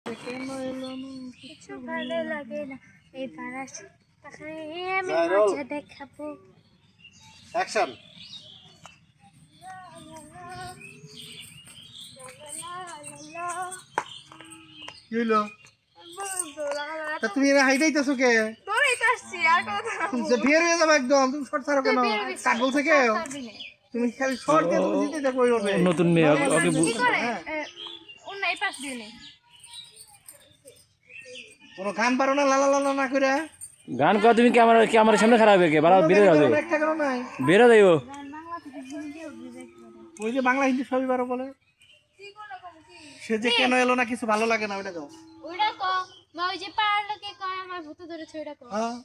কেন এলো না কিছু ভালো লাগে না এবার আসি তাহলে আমি মজা দেখাবো। অ্যাকশন কি হলো তা তুমি এরা হাইটাইতেছো কে তুমি যে বের হয়ে যাবে একদম তুমি শর্ট ছাড়ো কেন কাট বলছে কে তুমি খালি শর্ট দিয়ে তুমি জিতে দেখো ওইভাবে নতুন মেয়ে ওকে অন্যায় পাশ দিয়ে নেই কোনো গান পারো না লালা লালা না করে গান কর তুমি ক্যামেরার সামনে খারাপ হয়ে বাড়া বেরো যাও একটা করো নাই বেরো যাইও বাংলা থেকে হিন্দি অভিযোগ ওই যে বাংলা হিন্দি সবই পারো বলে সে যে কেন এলো না কিছু ভালো লাগে না ওইটা দাও ওইটা কো মা ওই যে পাড়ার লোকে কয় আমার ভূত ধরেছে ওইটা কো। হ্যাঁ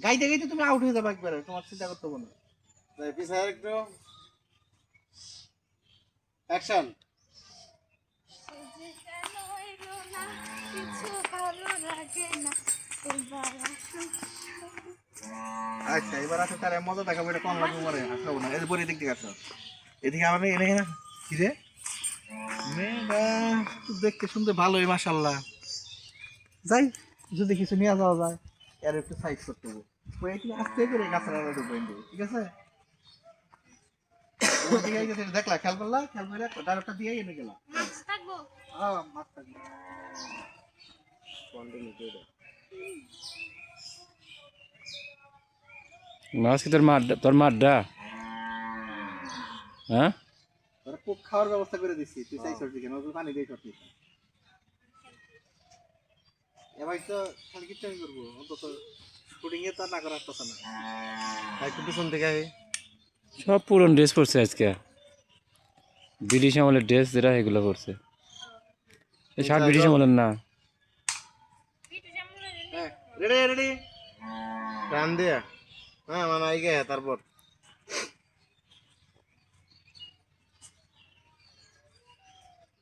গাইতে গাইতে তুমি আউট হয়ে যাবে একবারে তোমার চিন্তা করতে হবে না পিছায় একটু অ্যাকশন কিছু ভালো লাগে না এবার আসুন। আচ্ছা এবার আসো তার মজা দেখাবো এটা কোন লাগবে মরে আসো না এই বড় দিক থেকে আসো এদিকে আমার এনে না কি রে মেয়েটা দেখতে শুনতে ভালোই মাশাআল্লাহ যাই যদি কিছু নিয়ে যাওয়া যায় এর একটু সাইড করতে হবে ওই একটু আস্তে করে গাছের আড়ালে ঢুকবেন ঠিক আছে ওদিকে এই যে দেখলা খেয়াল করলা খেয়াল করে ডাইরেক্টটা দিয়ে এনে গেলা মাছ থাকবো হ্যাঁ মাছ থাকবে কন্টিনিউ করে মাছ কি তোর মারডা হ্যাঁ তোরা খুব খাওয়ার ব্যবস্থা করে দিচ্ছি তুই চাই সরছি কেন পানি দিয়ে সরছি এবার তো খালি কিছু আমি করবো অন্তত শুটিং এ তো আর না করার কথা না একটু পিছন থেকে সব পুরন ড্রেস পরছে আজকে ব্রিটিশ আমলের ড্রেস যেটা এগুলো পরছে এই শার্ট ব্রিটিশ আমলের না রেডি রেডি টান দিয়া হ্যাঁ মানে আই গে তারপর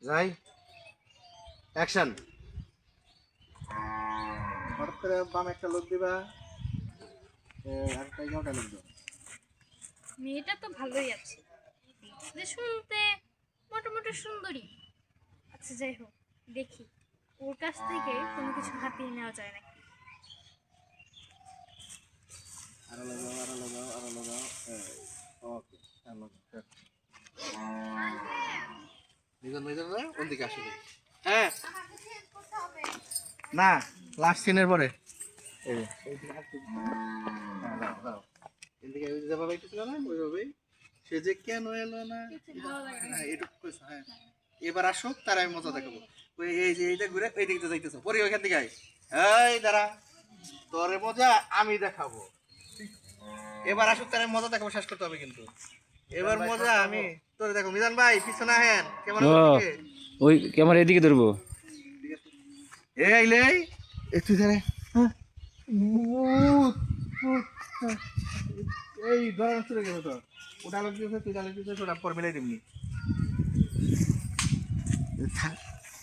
যাই অ্যাকশন হঠাৎ করে বাম একটা লোক দিবা একটা ইগোটা লোক দাও মেয়েটা তো ভালোই আছে যে শুনতে মোটামুটি সুন্দরী। আচ্ছা যাই হোক দেখি ওর কাছ থেকে কোনো কিছু হাতিয়ে নেওয়া যায় নাকি। আরো লাগাও ওকে নিজন নিজন না কোন দিকে আসবে হ্যাঁ না লাস্ট সিনের পরে এই যে এইদিকে আসবে দাও দাও এদিকে ওই যে বাবা ছিল না ওইভাবেই সে যে কেন এলো না হ্যাঁ এটুকু কইছ হ্যাঁ এবার আসুক তার আমি মজা দেখাবো ওই এই যে এইটা ঘুরে এই দিকে যাইতেছ পরে ওইখান থেকে আই এই দাঁড়া তোরে মজা আমি দেখাবো এবার আসুক তার মজা দেখাবো শেষ করতে হবে কিন্তু এবার মজা আমি তোরে দেখো মিজান ভাই পিছনে আহেন কেমন ওই ক্যামেরা এদিকে ধরবো এই আইলে একটু ধরে এই ধরা চলে গেল তো ওটা লোক দিয়েছে তুই ডালে দিয়েছে ওটা পর মিলাই দিবনি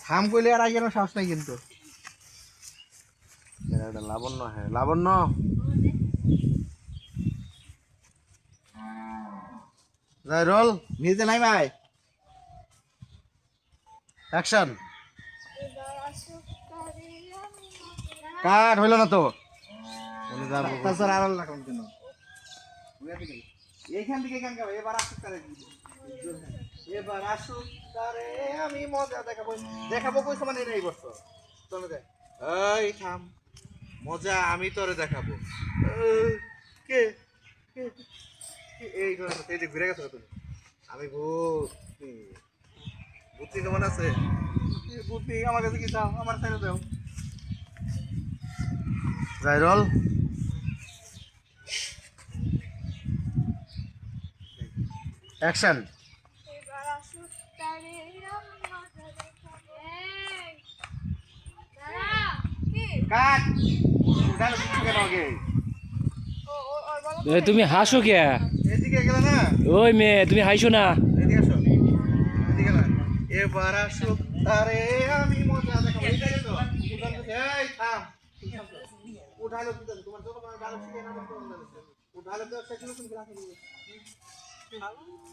থাম কইলে আর আগে সাহস নাই কিন্তু লাবণ্য হ্যাঁ লাবণ্য যাই রোল নিজে নাই ভাই অ্যাকশন কাট হইল না তো তাছাড়া আড়াল রাখুন কেন এইখান থেকে গান গাবো এবার আসুক তারে এবার আসুক তারে আমি মজা দেখাবো দেখাবো কইছো মানে এই বছর চলে দেখ এই থাম মজা আমি তোরে দেখাবো কে এই এই যে ঘুরে গেছো তুমি আমি বুদ্ধি কেমন আছে বুদ্ধি আমার কাছে কি চাও আমার সাইডে দাও জাইরল অ্যাকশন কাট ডাল কেন আগে তুমি হাসো কে এদিকে গেলে না ওই মেয়ে তুমি হাসো না এদিকে আসো এদিকে না এবার আসুক তারে আমি মজা দেখাবো এই থাম উঠালো কি তোমার যত আমার ডাল ছিড়ে না তো উঠালো তো শেষ হলো তুমি রাখো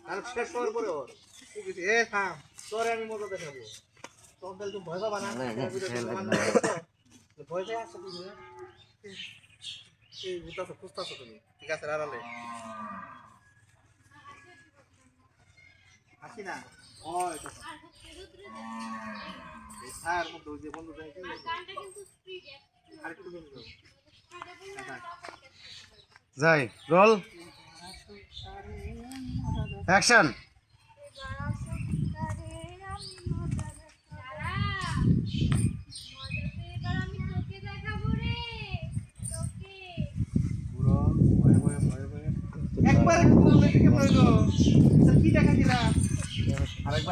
ডাল শেষ হওয়ার পরে ওর ঠিক আছে এ থাম তোরে আমি মজা দেখাবো তখন তুমি ভয় পাবা না ভয় পেয়ে আসছো তুমি এই ঘুরতেছো খুঁজতেছো তুমি ঠিক আছে আড়ালে আসি না ওই স্যার মতো যে বন্ধু যাই রোল অ্যাকশন একবার কি দেখা দিলা আরেকবার